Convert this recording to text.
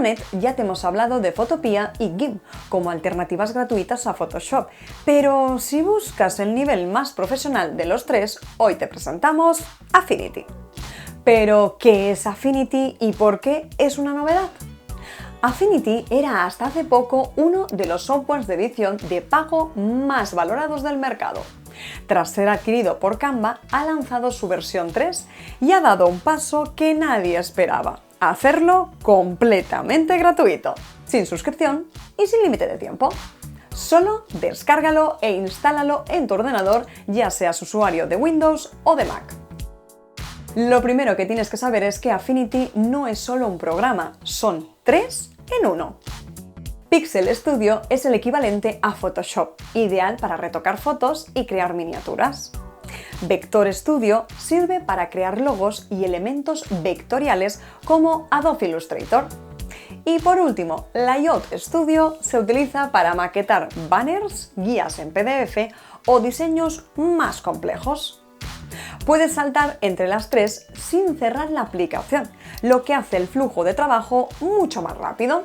Videonet ya te hemos hablado de Photopea y GIMP como alternativas gratuitas a Photoshop, pero si buscas el nivel más profesional de los tres, hoy te presentamos Affinity. ¿Pero qué es Affinity y por qué es una novedad? Affinity era hasta hace poco uno de los softwares de edición de pago más valorados del mercado. Tras ser adquirido por Canva, ha lanzado su versión 3 y ha dado un paso que nadie esperaba: hacerlo completamente gratuito, sin suscripción y sin límite de tiempo. Solo descárgalo e instálalo en tu ordenador, ya seas usuario de Windows o de Mac. Lo primero que tienes que saber es que Affinity no es solo un programa, son 3 en 1. Pixel Studio es el equivalente a Photoshop, ideal para retocar fotos y crear miniaturas. Vector Studio sirve para crear logos y elementos vectoriales como Adobe Illustrator. Y por último, Layout Studio se utiliza para maquetar banners, guías en PDF o diseños más complejos. Puedes saltar entre las tres sin cerrar la aplicación, lo que hace el flujo de trabajo mucho más rápido.